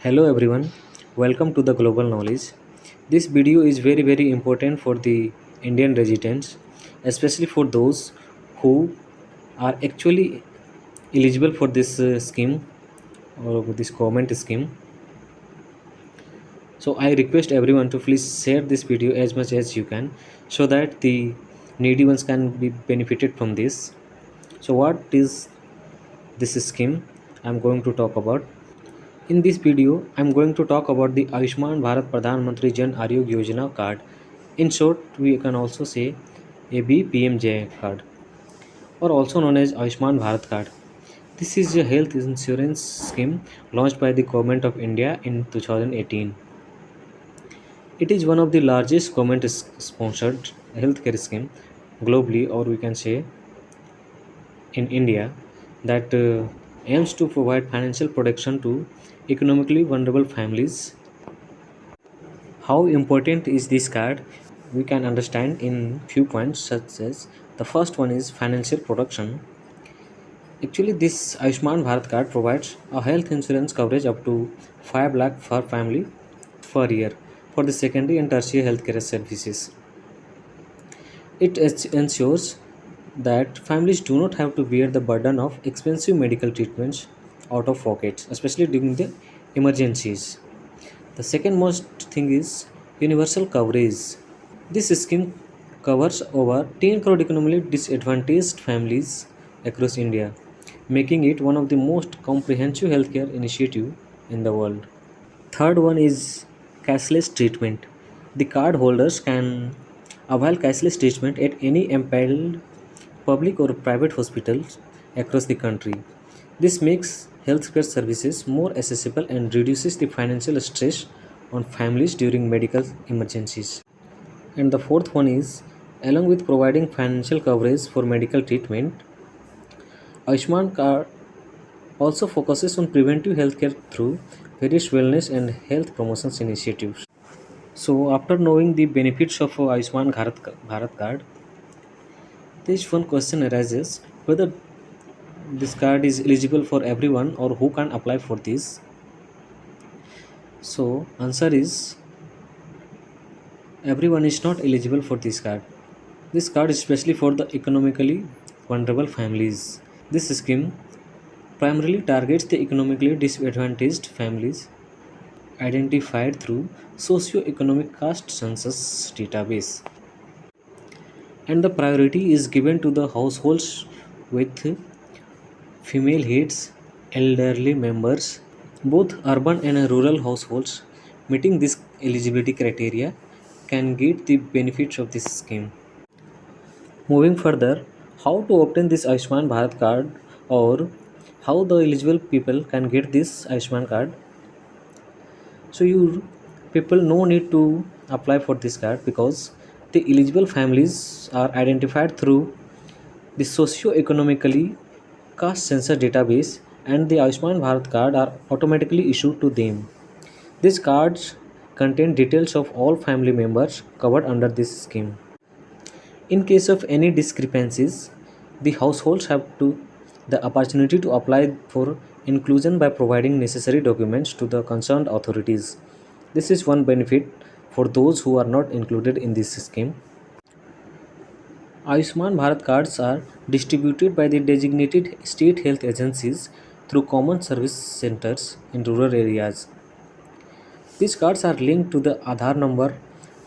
Hello everyone, welcome to the Global Knowledge. This video is very important for the Indian residents, especially for those who are actually eligible for this scheme or this government scheme. So I request everyone to please share this video as much as you can so that the needy ones can be benefited from this. So what is this scheme I'm going to talk about? In this video, I'm going to talk about the Ayushman Bharat Pradhan Mantri Jan Arogya Yojana card. In short, we can also say AB PMJAY card, or also known as Ayushman Bharat card. This is a health insurance scheme launched by the Government of India in 2018. It is one of the largest government-sponsored healthcare scheme globally, or we can say in India, that aims to provide financial protection to economically vulnerable families. How important is this card? We can understand in few points, such as the first one is financial protection. Actually, this Ayushman Bharat card provides a health insurance coverage up to 5 lakh per family per year for the secondary and tertiary healthcare services. It ensures that families do not have to bear the burden of expensive medical treatments out of pocket, especially during the emergencies. The second most thing is universal coverage. This scheme covers over 10 crore economically disadvantaged families across India, making it one of the most comprehensive healthcare initiative in the world. Third one is cashless treatment. The card holders can avail cashless treatment at any empaneled public or private hospitals across the country. This makes healthcare services more accessible and reduces the financial stress on families during medical emergencies. And the fourth one is, along with providing financial coverage for medical treatment, Ayushman Card also focuses on preventive healthcare through various wellness and health promotions initiatives. So, after knowing the benefits of Ayushman Bharat card, this one question arises whether this card is eligible for everyone or who can apply for this. So, answer is everyone is not eligible for this card. This card is especially for the economically vulnerable families. This scheme primarily targets the economically disadvantaged families identified through socio-economic caste census database, and the priority is given to the households with female heads, elderly members, both urban and rural households meeting this eligibility criteria can get the benefits of this scheme. Moving further, how to obtain this Ayushman Bharat card, or how the eligible people can get this Ayushman card. So you people no need to apply for this card because the eligible families are identified through the socio-economically caste census database, and the Ayushman Bharat card are automatically issued to them. These cards contain details of all family members covered under this scheme. In case of any discrepancies, the households have to the opportunity to apply for inclusion by providing necessary documents to the concerned authorities. This is one benefit for those who are not included in this scheme. Ayushman Bharat cards are distributed by the designated state health agencies through common service centers in rural areas. These cards are linked to the Aadhaar number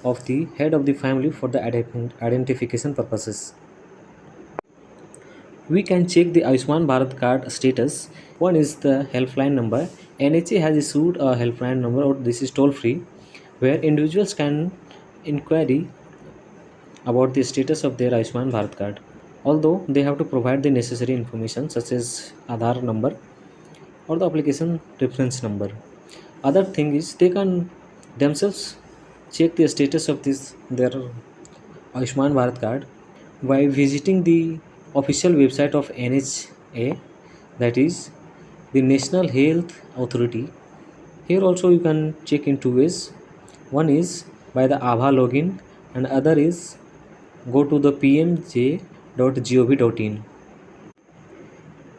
of the head of the family for the identification purposes. We can check the Ayushman Bharat card status. One is the helpline number. NHA has issued a helpline number, or this is toll free, where individuals can inquiry about the status of their Ayushman Bharat card. Although they have to provide the necessary information such as Aadhaar number or the application reference number. Other thing is they can themselves check the status of this their Ayushman Bharat card by visiting the official website of NHA, that is the National Health Authority. Here also you can check in two ways. One is by the ABHA login, and other is go to the pmj.gov.in.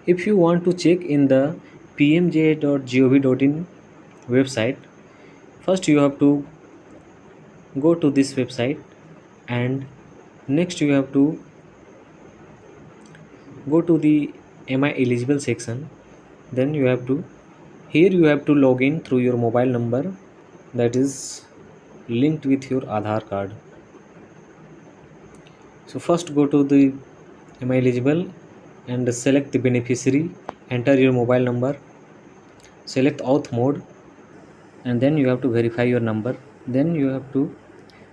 If you want to check in the pmj.gov.in website. First you have to go to this website, and next you have to go to the am I eligible section. Then you have to, here you have to log in through your mobile number that is linked with your Aadhaar card. So first go to the am I eligible and select the beneficiary, enter your mobile number, select auth mode, and then you have to verify your number. Then you have to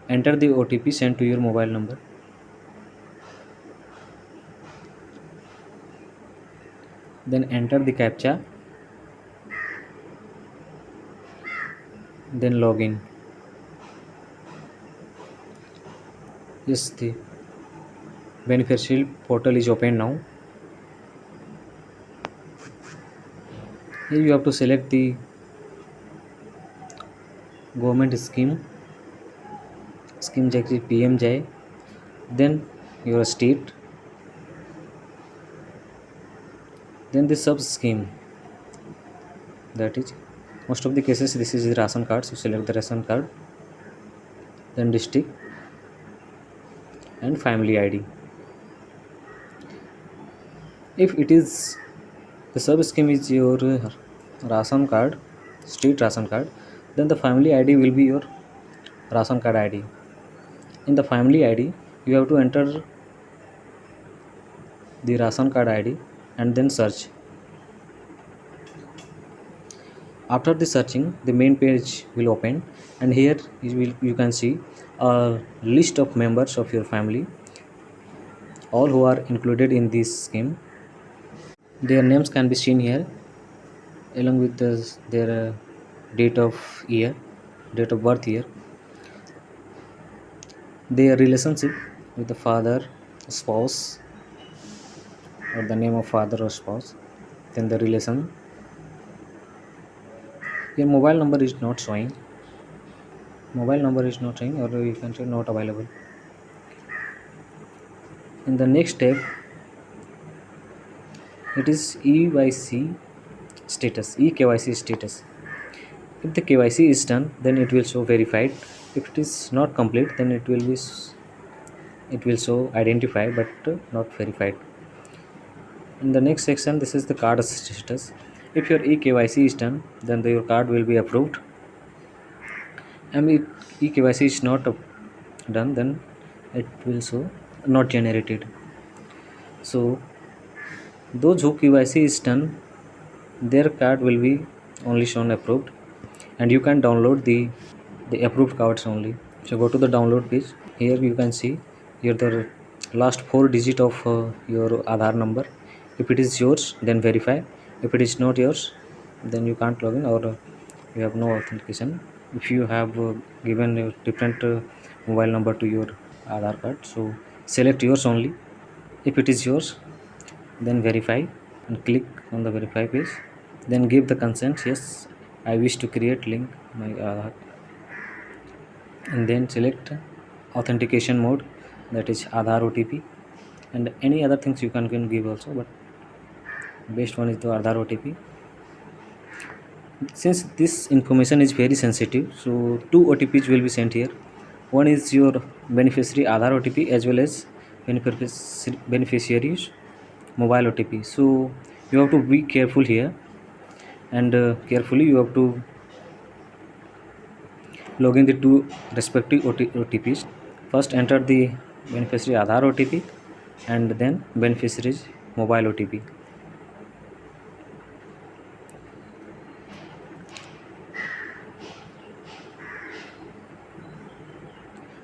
enter the OTP sent to your mobile number. Then enter the captcha, then login. Yes, the beneficiary portal is open now. Here you have to select the government scheme like the PMJAY, then your state, then the sub scheme. That is, most of the cases this is the ration card, so select the ration card, then district and family ID. If it is the sub scheme is your ration card, state ration card, then the family ID will be your ration card ID. In the family ID you have to enter the ration card ID and then search. After the searching, the main page will open, and here you can see a list of members of your family, all who are included in this scheme. Their names can be seen here along with their date of date of birth year, their relationship with the father, spouse, or the name of father or spouse, then the relation. Your mobile number is not showing, or you can say not available. In the next step, it is EKYC status. If the KYC is done, then it will show verified. If it is not complete, then it will show identified but not verified. In the next section, this is the card status. If your EKYC is done, then your card will be approved. And if EKYC is not done, then it will show not generated. So those who KYC is done, their card will be only shown approved, and you can download the approved cards only. So go to the download page. Here you can see here the last 4 digit of your Aadhaar number. If it is yours, then verify. If it is not yours, then you can't log in, or you have no authentication. If you have given a different mobile number to your Aadhaar card, so select yours only. If it is yours, then verify and click on the verify page. Then give the consent. Yes, I wish to create link my Aadhaar, and then select authentication mode, that is Aadhaar OTP, and any other things you can give also, but best one is the Aadhaar OTP. Since this information is very sensitive, so 2 OTPs will be sent here. One is your beneficiary Aadhaar OTP as well as beneficiary's mobile OTP. So you have to be careful here, and carefully you have to log in the 2 respective OTPs. First enter the beneficiary Aadhaar OTP and then beneficiary's mobile OTP.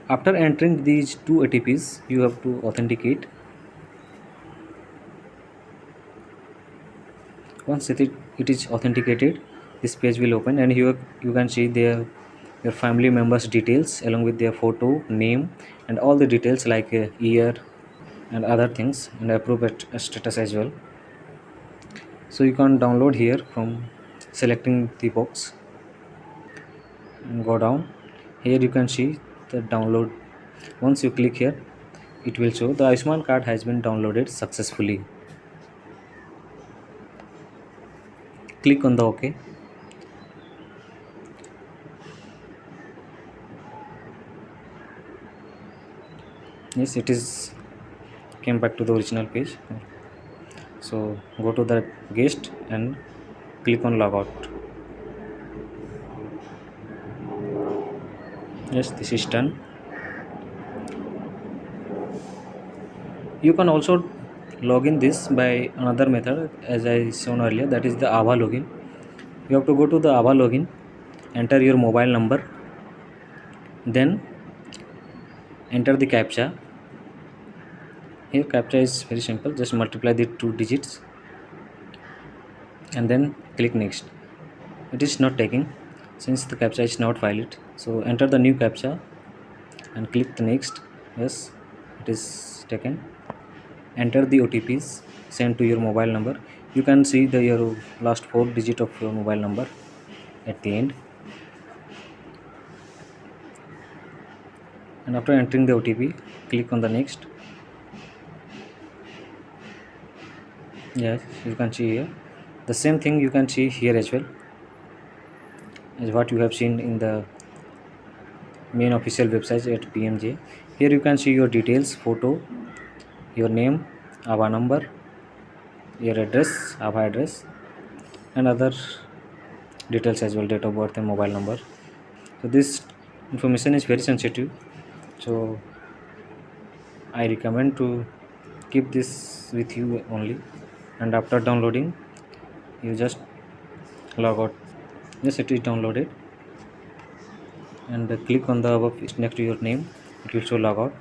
After entering these 2 OTPs, you have to authenticate. Once it is authenticated, this page will open, and you can see your family members details along with their photo, name, and all the details like year and other things, and approved status as well. So you can download here from selecting the box and go down. Here you can see the download. Once you click here, it will show the Ayushman card has been downloaded successfully. Click on the OK. Yes, it is came back to the original page. So go to the guest and click on logout. Yes, this is done. You can also log in this by another method as I shown earlier, that is the ABHA login. You have to go to the ABHA login, enter your mobile number, then enter the captcha. Here captcha is very simple, just multiply the two digits and then click next. It is not taking since the captcha is not valid. So enter the new captcha and click the next. Yes, it is taken. Enter the OTPs sent to your mobile number. You can see your last four digit of your mobile number at the end. And after entering the OTP, click on the next. Yes, you can see here. The same thing you can see here as well as what you have seen in the main official website at PMJ. Here you can see your details, photo, your name, ABHA number, your address, ABHA address, and other details as well, date of birth and mobile number. So this information is very sensitive, so I recommend to keep this with you only, and after downloading you just log out. Yes, it is downloaded, and click on the above next to your name, it will show log out.